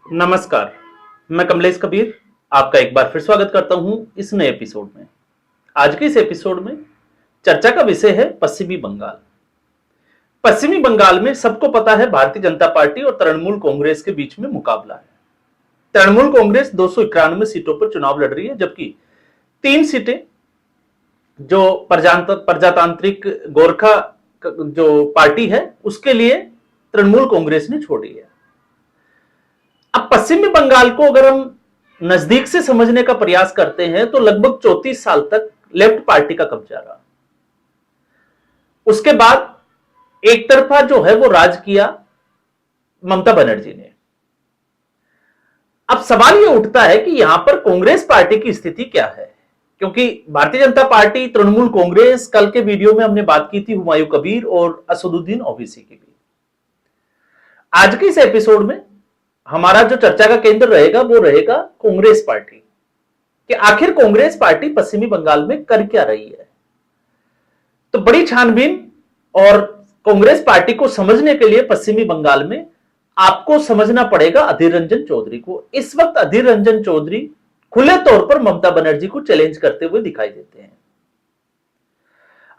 नमस्कार, मैं कमलेश कबीर आपका एक बार फिर स्वागत करता हूं इस नए एपिसोड में। आज के इस एपिसोड में चर्चा का विषय है पश्चिमी बंगाल। पश्चिमी बंगाल में सबको पता है भारतीय जनता पार्टी और तृणमूल कांग्रेस के बीच में मुकाबला है। तृणमूल कांग्रेस 291 सीटों पर चुनाव लड़ रही है, जबकि 3 सीटें जो प्रजातांत्रिक गोरखा जो पार्टी है उसके लिए तृणमूल कांग्रेस ने छोड़ी है। अब पश्चिमी बंगाल को अगर हम नजदीक से समझने का प्रयास करते हैं तो लगभग 34 साल तक लेफ्ट पार्टी का कब्जा रहा। उसके बाद एक तरफा जो है वो राज किया ममता बनर्जी ने। अब सवाल यह उठता है कि यहां पर कांग्रेस पार्टी की स्थिति क्या है, क्योंकि भारतीय जनता पार्टी, तृणमूल कांग्रेस, कल के वीडियो में हमने बात की थी हुमायूं कबीर और असदुद्दीन ओवैसी की भी। आज के इस एपिसोड में हमारा जो चर्चा का केंद्र रहेगा वो रहेगा कांग्रेस पार्टी, कि आखिर कांग्रेस पार्टी पश्चिमी बंगाल में कर क्या रही है। तो बड़ी छानबीन और कांग्रेस पार्टी को समझने के लिए पश्चिमी बंगाल में आपको समझना पड़ेगा अधीर रंजन चौधरी को। इस वक्त अधीर रंजन चौधरी खुले तौर पर ममता बनर्जी को चैलेंज करते हुए दिखाई देते हैं।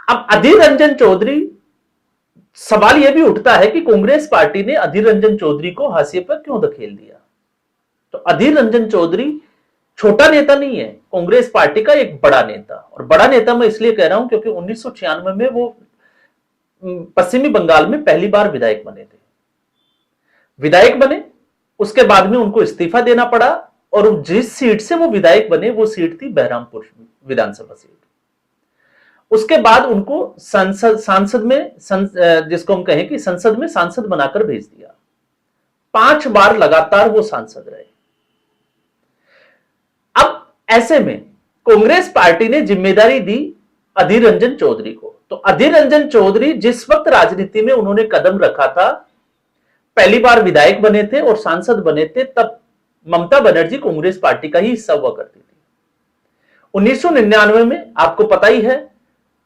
अब अधीर रंजन चौधरी, सवाल यह भी उठता है कि कांग्रेस पार्टी ने अधीर रंजन चौधरी को हाशिए पर क्यों धकेल दिया। तो अधीर रंजन चौधरी छोटा नेता नहीं है, कांग्रेस पार्टी का एक बड़ा नेता। और बड़ा नेता मैं इसलिए कह रहा हूं क्योंकि 1996 में वो पश्चिमी बंगाल में पहली बार विधायक बने थे। विधायक बने, उसके बाद में उनको इस्तीफा देना पड़ा और जिस सीट से वो विधायक बने वो सीट थी बहरामपुर विधानसभा सीट। उसके बाद उनको सांसद में जिसको हम कहें कि संसद में सांसद बनाकर भेज दिया। 5 बार लगातार वो सांसद रहे। अब ऐसे में कांग्रेस पार्टी ने जिम्मेदारी दी अधीर रंजन चौधरी को। तो अधीर रंजन चौधरी जिस वक्त राजनीति में उन्होंने कदम रखा था, पहली बार विधायक बने थे और सांसद बने थे, तब ममता बनर्जी कांग्रेस पार्टी का ही हिस्सा हुआ करती थी। 1999 में आपको पता ही है,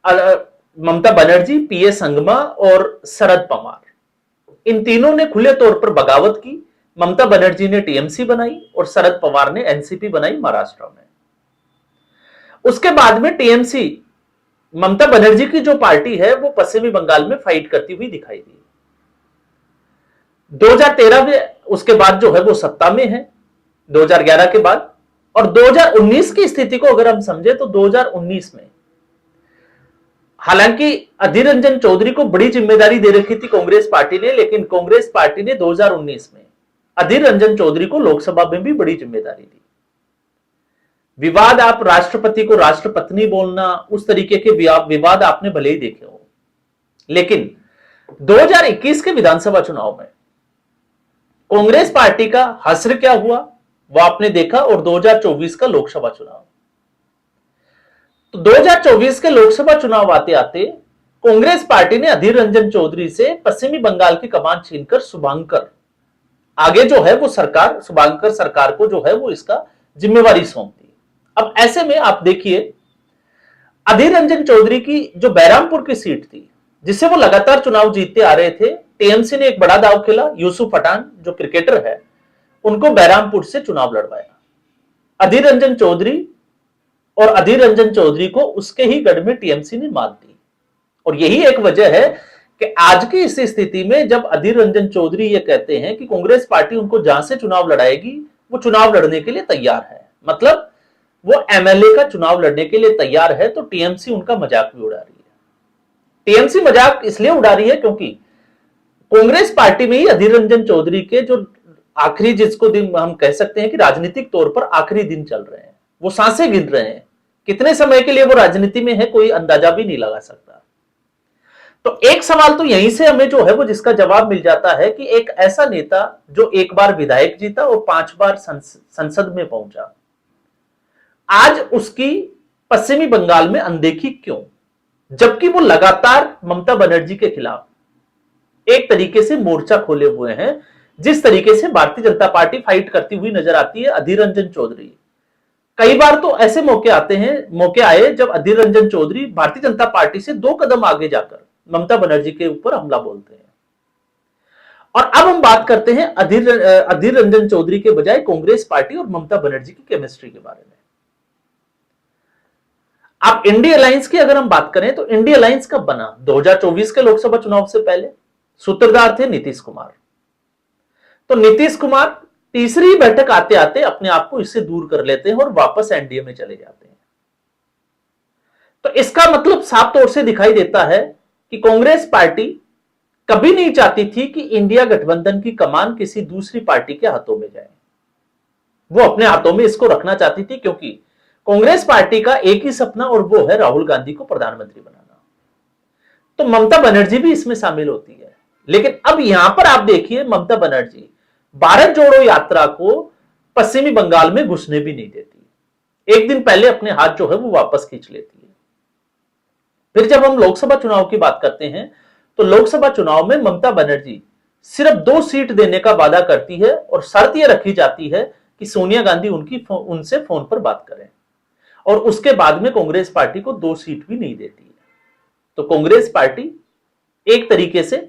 ममता बनर्जी, पीए संगमा और शरद पवार, इन तीनों ने खुले तौर पर बगावत की। ममता बनर्जी ने टीएमसी बनाई और शरद पवार ने एनसीपी बनाई महाराष्ट्र में। उसके बाद में टीएमसी, ममता बनर्जी की जो पार्टी है, वो पश्चिमी बंगाल में फाइट करती हुई दिखाई दी। 2013 में उसके बाद जो है वो सत्ता में है, 2011 के बाद। और 2019 की स्थिति को अगर हम समझे तो 2019 में हालांकि अधीर रंजन चौधरी को बड़ी जिम्मेदारी दे रखी थी कांग्रेस पार्टी ने, लेकिन कांग्रेस पार्टी ने 2019 में अधीर रंजन चौधरी को लोकसभा में भी बड़ी जिम्मेदारी दी। विवाद, आप राष्ट्रपति को राष्ट्रपत्नी बोलना, उस तरीके के विवाद आपने भले ही देखे हो, लेकिन 2021 के विधानसभा चुनाव में कांग्रेस पार्टी का हश्र क्या हुआ वो आपने देखा। और 2024 का लोकसभा चुनाव, तो 2024 के लोकसभा चुनाव आते आते कांग्रेस पार्टी ने अधीर रंजन चौधरी से पश्चिमी बंगाल की कमान छीनकर शुभांकर आगे जो है वो सरकार, शुभांकर सरकार को जो है वो इसका जिम्मेवारी सौंप दी। अब ऐसे में आप देखिए, अधीर रंजन चौधरी की जो बहरामपुर की सीट थी जिससे वो लगातार चुनाव जीतते आ रहे थे, टीएमसी ने एक बड़ा दाव खेला। यूसुफ पठान जो क्रिकेटर है, उनको बहरामपुर से चुनाव लड़वाया अधीर रंजन चौधरी, और अधीर रंजन चौधरी को उसके ही गढ़ में टीएमसी ने मात दी। और यही एक वजह है कि आज की इस स्थिति में जब अधीर रंजन चौधरी ये कहते हैं कि कांग्रेस पार्टी उनको जहां से चुनाव लड़ाएगी वो चुनाव लड़ने के लिए तैयार है, मतलब वो एमएलए का चुनाव लड़ने के लिए तैयार है, तो टीएमसी उनका मजाक भी उड़ा रही है। टीएमसी मजाक इसलिए उड़ा रही है क्योंकि कांग्रेस पार्टी में ही अधीर रंजन चौधरी के जो आखिरी, जिसको दिन हम कह सकते हैं कि राजनीतिक तौर पर आखिरी दिन चल रहे हैं, वो सांसें गिन रहे हैं। कितने समय के लिए वो राजनीति में है कोई अंदाजा भी नहीं लगा सकता। तो एक सवाल तो यहीं से हमें जो है वो जिसका जवाब मिल जाता है कि एक ऐसा नेता जो एक बार विधायक जीता और 5 बार संसद में पहुंचा, आज उसकी पश्चिमी बंगाल में अनदेखी क्यों, जबकि वो लगातार ममता बनर्जी के खिलाफ एक तरीके से मोर्चा खोले हुए हैं। जिस तरीके से भारतीय जनता पार्टी फाइट करती हुई नजर आती है, अधीर रंजन चौधरी, कई बार तो ऐसे मौके आए जब अधीर रंजन चौधरी भारतीय जनता पार्टी से 2 कदम आगे जाकर ममता बनर्जी के ऊपर हमला बोलते हैं। और अब हम बात करते हैं अधीर रंजन चौधरी के बजाय कांग्रेस पार्टी और ममता बनर्जी की केमिस्ट्री के बारे में। आप इंडिया अलायंस की अगर हम बात करें तो इंडिया अलायंस कब बना? 2024 के लोकसभा चुनाव से पहले। सूत्रधार थे नीतीश कुमार। तो नीतीश कुमार तीसरी बैठक आते आते अपने आप को इससे दूर कर लेते हैं और वापस एनडीए में चले जाते हैं। तो इसका मतलब साफ तौर से दिखाई देता है कि कांग्रेस पार्टी कभी नहीं चाहती थी कि इंडिया गठबंधन की कमान किसी दूसरी पार्टी के हाथों में जाए। वो अपने हाथों में इसको रखना चाहती थी, क्योंकि कांग्रेस पार्टी का एक ही सपना और वो है राहुल गांधी को प्रधानमंत्री बनाना। तो ममता बनर्जी भी इसमें शामिल होती है। लेकिन अब यहां पर आप देखिए, ममता बनर्जी भारत जोड़ो यात्रा को पश्चिमी बंगाल में घुसने भी नहीं देती। एक दिन पहले अपने हाथ जो है वो वापस खींच लेती है। फिर जब हम लोकसभा चुनाव की बात करते हैं तो लोकसभा चुनाव में ममता बनर्जी सिर्फ 2 सीट देने का वादा करती है और शर्त यह रखी जाती है कि सोनिया गांधी उनसे फोन पर बात करें, और उसके बाद में कांग्रेस पार्टी को 2 सीट भी नहीं देती है। तो कांग्रेस पार्टी एक तरीके से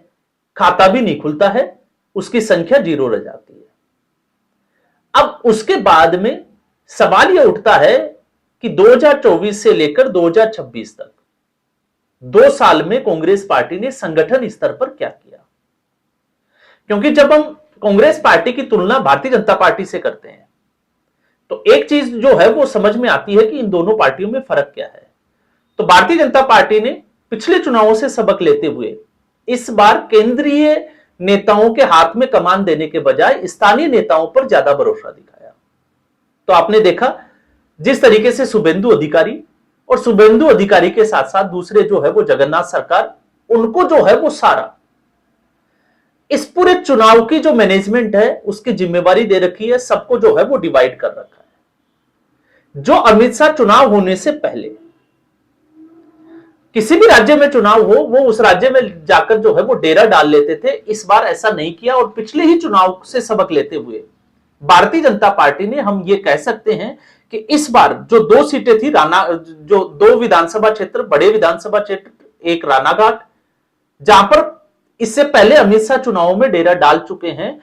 खाता भी नहीं खुलता है, उसकी संख्या 0 रह जाती है। अब उसके बाद में सवाल यह उठता है कि 2024 से लेकर 2026 तक 2 साल में कांग्रेस पार्टी ने संगठन स्तर पर क्या किया? क्योंकि जब हम कांग्रेस पार्टी की तुलना भारतीय जनता पार्टी से करते हैं तो एक चीज जो है वो समझ में आती है कि इन दोनों पार्टियों में फर्क क्या है। तो भारतीय जनता पार्टी ने पिछले चुनावों से सबक लेते हुए इस बार केंद्रीय नेताओं के हाथ में कमान देने के बजाय स्थानीय नेताओं पर ज्यादा भरोसा दिखाया। तो आपने देखा जिस तरीके से शुभेंदु अधिकारी और शुभेंदु अधिकारी के साथ साथ दूसरे जो है वो जगन्नाथ सरकार, उनको जो है वो सारा इस पूरे चुनाव की जो मैनेजमेंट है उसकी जिम्मेवारी दे रखी है। सबको जो है वो डिवाइड कर रखा है। जो अमित शाह चुनाव होने से पहले किसी भी राज्य में चुनाव हो वो उस राज्य में जाकर जो है वो डेरा डाल लेते थे, इस बार ऐसा नहीं किया। और पिछले ही चुनाव से सबक लेते हुए भारतीय जनता पार्टी ने, हम ये कह सकते हैं कि इस बार जो 2 सीटें थी जो 2 विधानसभा क्षेत्र, बड़े विधानसभा क्षेत्र, एक रानाघाट, जहां पर इससे पहले अमित शाह चुनाव में डेरा डाल चुके हैं,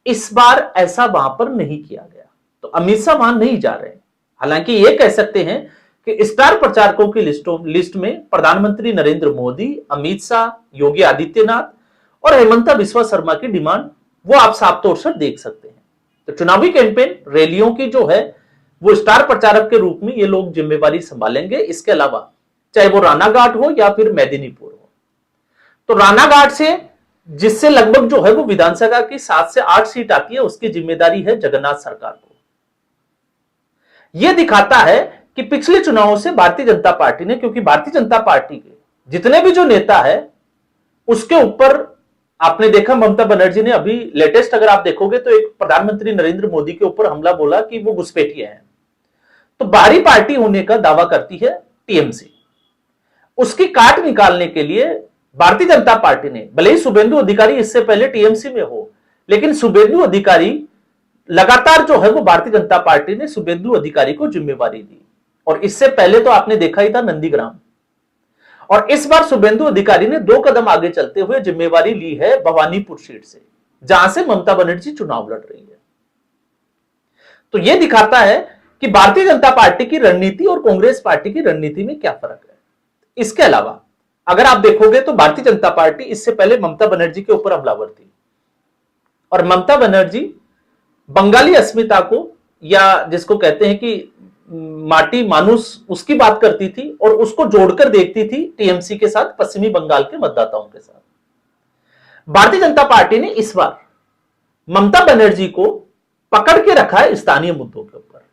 इस बार ऐसा वहां पर नहीं किया गया। तो अमित शाह वहां नहीं जा रहे। हालांकि यह कह सकते हैं कि स्टार प्रचारकों की लिस्ट में प्रधानमंत्री नरेंद्र मोदी, अमित शाह, योगी आदित्यनाथ और हेमंता बिस्वा शर्मा की डिमांड वो आप साफ तौर से देख सकते हैं। तो चुनावी कैंपेन रैलियों की जो है वो स्टार प्रचारक के रूप में ये लोग जिम्मेवारी संभालेंगे। इसके अलावा चाहे वो रानाघाट हो या फिर मेदिनीपुर हो, तो रानाघाट से जिससे लगभग जो है वो विधानसभा की 7 से 8 सीट आती है, उसकी जिम्मेदारी है जगन्नाथ सरकार को। यह दिखाता है कि पिछले चुनावों से भारतीय जनता पार्टी ने, क्योंकि भारतीय जनता पार्टी के जितने भी जो नेता है उसके ऊपर आपने देखा ममता बनर्जी ने अभी लेटेस्ट अगर आप देखोगे तो एक प्रधानमंत्री नरेंद्र मोदी के ऊपर हमला बोला कि वो घुसपैठिए हैं। तो बाहरी पार्टी होने का दावा करती है टीएमसी। उसकी काट निकालने के लिए भारतीय जनता पार्टी ने, भले ही शुभेंदु अधिकारी इससे पहले टीएमसी में हो, लेकिन शुभेंदु अधिकारी लगातार जो है वो भारतीय जनता पार्टी ने शुभेंदु अधिकारी को जिम्मेवारी दी। और इससे पहले तो आपने देखा ही था नंदीग्राम, और इस बार शुभेंदु अधिकारी ने 2 कदम आगे चलते हुए जिम्मेवारी ली है भवानीपुर सीट से, जहां से ममता बनर्जी चुनाव लड़ रही है। तो यह दिखाता है कि भारतीय जनता पार्टी की रणनीति और कांग्रेस पार्टी की रणनीति में क्या फर्क है। इसके अलावा अगर आप देखोगे तो भारतीय जनता पार्टी इससे पहले ममता बनर्जी के ऊपर हमलावर थी, और ममता बनर्जी बंगाली अस्मिता को, या जिसको कहते हैं कि माटी मानुस, उसकी बात करती थी और उसको जोड़कर देखती थी टीएमसी के साथ, पश्चिमी बंगाल के मतदाताओं के साथ। भारतीय जनता पार्टी ने इस बार ममता बनर्जी को पकड़ के रखा है स्थानीय मुद्दों के ऊपर।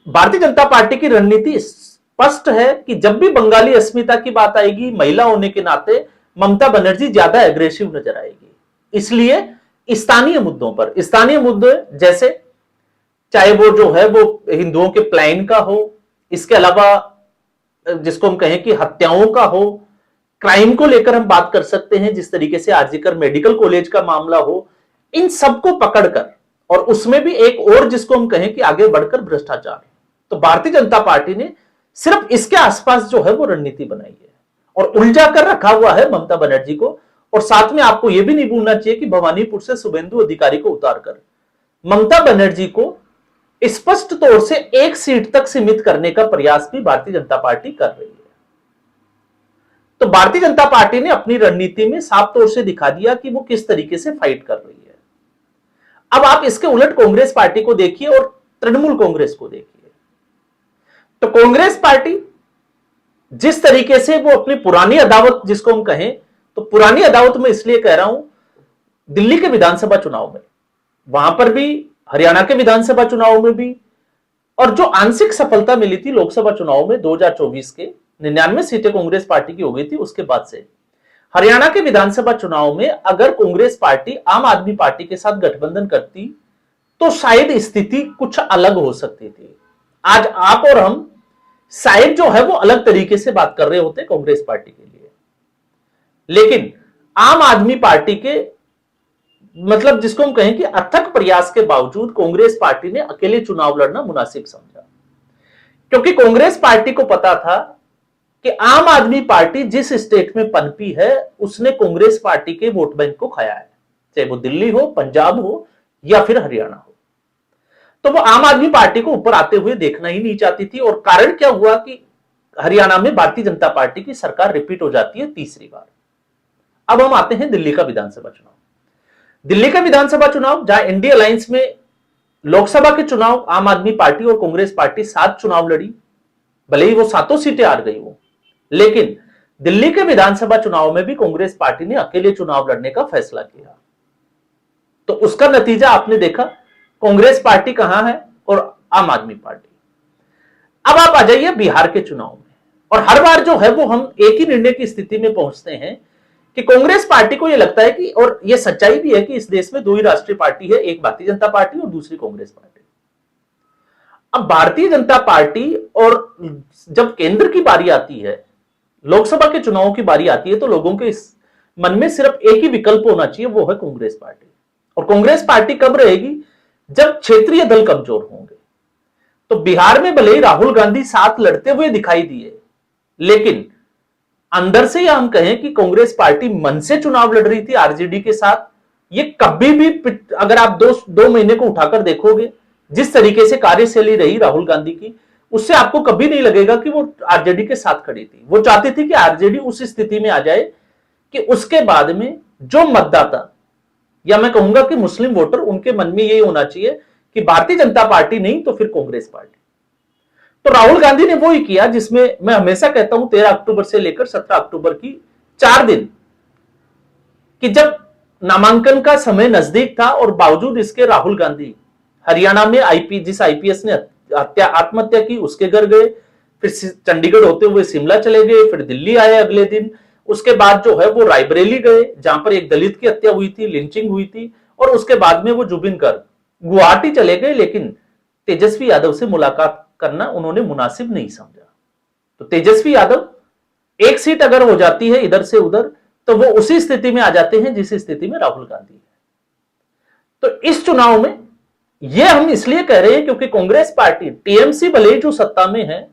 भारतीय जनता पार्टी की रणनीति स्पष्ट है कि जब भी बंगाली अस्मिता की बात आएगी, महिला होने के नाते ममता बनर्जी ज्यादा एग्रेसिव नजर आएगी। इसलिए स्थानीय मुद्दों पर, स्थानीय मुद्दे जैसे चाहे वो जो है वो हिंदुओं के प्लान का हो, इसके अलावा जिसको हम कहें कि हत्याओं का हो, क्राइम को लेकर हम बात कर सकते हैं, जिस तरीके से आरजीकर मेडिकल कॉलेज का मामला हो, इन सबको पकड़कर, और उसमें भी एक और जिसको हम कहें कि आगे बढ़कर भ्रष्टाचार। तो भारतीय जनता पार्टी ने सिर्फ इसके आसपास जो है वो रणनीति बनाई है और उलझा कर रखा हुआ है ममता बनर्जी को, और साथ में आपको यह भी नहीं भूलना चाहिए कि भवानीपुर से शुभेंदु अधिकारी को उतारकर ममता बनर्जी को स्पष्ट तौर से एक सीट तक सीमित करने का प्रयास भी भारतीय जनता पार्टी कर रही है। तो भारतीय जनता पार्टी ने अपनी रणनीति में साफ तौर से दिखा दिया कि वो किस तरीके से फाइट कर रही है। अब आप इसके उलट कांग्रेस पार्टी को देखिए और तृणमूल कांग्रेस को देखिए। तो कांग्रेस पार्टी जिस तरीके से वो अपनी पुरानी अदावत, जिसको हम कहें तो पुरानी अदावत में इसलिए कह रहा हूं, दिल्ली के विधानसभा चुनाव में, वहां पर भी, हरियाणा के विधानसभा चुनाव में भी, और जो आंशिक सफलता मिली थी लोकसभा चुनाव में 2024 के 99 सीटें कांग्रेस पार्टी की हो गई थी, उसके बाद से हरियाणा के विधानसभा चुनाव में अगर कांग्रेस पार्टी आम आदमी पार्टी के साथ गठबंधन करती तो शायद स्थिति कुछ अलग हो सकती थी। आज आप और हम शायद जो है वो अलग तरीके से बात कर रहे होते कांग्रेस पार्टी के लिए, लेकिन आम आदमी पार्टी के, मतलब जिसको हम कहें कि अथक प्रयास के बावजूद कांग्रेस पार्टी ने अकेले चुनाव लड़ना मुनासिब समझा, क्योंकि कांग्रेस पार्टी को पता था कि आम आदमी पार्टी जिस स्टेट में पनपी है उसने कांग्रेस पार्टी के वोट बैंक को खाया है, चाहे वो दिल्ली हो, पंजाब हो या फिर हरियाणा हो। तो वो आम आदमी पार्टी को ऊपर आते हुए देखना ही नहीं चाहती थी। और कारण क्या हुआ कि हरियाणा में भारतीय जनता पार्टी की सरकार रिपीट हो जाती है तीसरी बार। अब हम आते हैं दिल्ली का विधानसभा चुनाव। दिल्ली का विधानसभा चुनाव, जहां इंडिया अलायंस में लोकसभा के चुनाव आम आदमी पार्टी और कांग्रेस पार्टी 7 चुनाव लड़ी, भले ही वो 7 सीटें हार गई हो, लेकिन दिल्ली के विधानसभा चुनाव में भी कांग्रेस पार्टी ने अकेले चुनाव लड़ने का फैसला किया। तो उसका नतीजा आपने देखा, कांग्रेस पार्टी कहां है और आम आदमी पार्टी। अब आप आ जाइए बिहार के चुनाव में, और हर बार जो है वो हम एक ही निर्णय की स्थिति में पहुंचते हैं कि कांग्रेस पार्टी को यह लगता है कि, और यह सच्चाई भी है कि इस देश में 2 ही राष्ट्रीय पार्टी है, एक भारतीय जनता पार्टी और दूसरी कांग्रेस पार्टी। अब भारतीय जनता पार्टी, और जब केंद्र की बारी आती है, लोकसभा के चुनाव की बारी आती है, तो लोगों के इस मन में सिर्फ एक ही विकल्प होना चाहिए, वो है कांग्रेस पार्टी। और कांग्रेस पार्टी कब रहेगी? जब क्षेत्रीय दल कमजोर होंगे। तो बिहार में भले ही राहुल गांधी साथ लड़ते हुए दिखाई दिए, लेकिन अंदर से या हम कहें कि कांग्रेस पार्टी मन से चुनाव लड़ रही थी आरजेडी के साथ। ये कभी भी, अगर आप 2 महीने को उठाकर देखोगे, जिस तरीके से कार्यशैली रही राहुल गांधी की, उससे आपको कभी नहीं लगेगा कि वो आरजेडी के साथ खड़ी थी। वो चाहती थी कि आरजेडी उस स्थिति में आ जाए कि उसके बाद में जो मतदाता, या मैं कहूंगा कि मुस्लिम वोटर, उनके मन में यही होना चाहिए कि भारतीय जनता पार्टी नहीं तो फिर कांग्रेस पार्टी। तो राहुल गांधी ने वो ही किया जिसमें मैं हमेशा कहता हूं 13 अक्टूबर से लेकर 17 अक्टूबर की 4 दिन, कि जब नामांकन का समय नजदीक था और बावजूद इसके राहुल गांधी हरियाणा में जिस आईपीएस ने आत्महत्या की उसके घर गए, फिर चंडीगढ़ होते हुए शिमला चले गए, फिर दिल्ली आए अगले दिन, उसके बाद जो है वो रायबरेली गए जहां पर एक दलित की हत्या हुई थी, लिंचिंग हुई थी, और उसके बाद में वो जुबिन कर गुवाहाटी चले गए, लेकिन तेजस्वी यादव से मुलाकात करना उन्होंने मुनासिब नहीं समझा। तो तेजस्वी यादव एक सीट अगर हो जाती है इधर से उधर, तो वो उसी स्थिति में आ जाते हैं जिस स्थिति में राहुल गांधी है। तो इस चुनाव में ये हम इसलिए कह रहे हैं क्योंकि कांग्रेस पार्टी, टीएमसी भले ही जो सत्ता में है,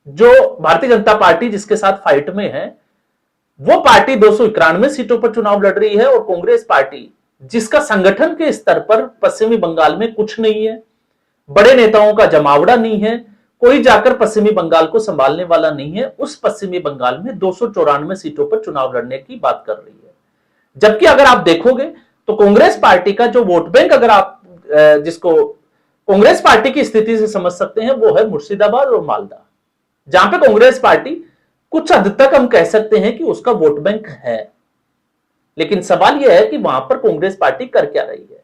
जो भारतीय जनता पार्टी जिसके साथ फाइट में है, वो पार्टी 291 सीटों पर चुनाव लड़ रही है, और कांग्रेस पार्टी जिसका संगठन के स्तर पर पश्चिमी बंगाल में कुछ नहीं है, बड़े नेताओं का जमावड़ा नहीं है, कोई जाकर पश्चिमी बंगाल को संभालने वाला नहीं है, उस पश्चिमी बंगाल में 294 सीटों पर चुनाव लड़ने की बात कर रही है। जबकि अगर आप देखोगे तो कांग्रेस पार्टी का जो वोट बैंक, अगर आप जिसको कांग्रेस पार्टी की स्थिति से समझ सकते हैं, वो है मुर्शिदाबाद और मालदा, जहां पे कांग्रेस पार्टी कुछ हद तक हम कह सकते हैं कि उसका वोट बैंक है। लेकिन सवाल यह है कि वहां पर कांग्रेस पार्टी कर क्या रही है।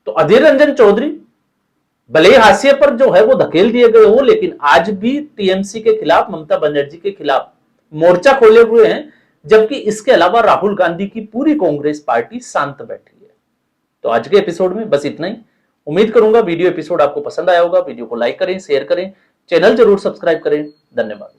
तो अधीर रंजन चौधरी भले ही हाशिए पर जो है वो धकेल दिए गए हो, लेकिन आज भी टीएमसी के खिलाफ, ममता बनर्जी के खिलाफ मोर्चा खोले हुए हैं, जबकि इसके अलावा राहुल गांधी की पूरी कांग्रेस पार्टी शांत बैठी है। तो आज के एपिसोड में बस इतना ही। उम्मीद करूंगा वीडियो एपिसोड आपको पसंद आया होगा। वीडियो को लाइक करें, शेयर करें, चैनल जरूर सब्सक्राइब करें। धन्यवाद।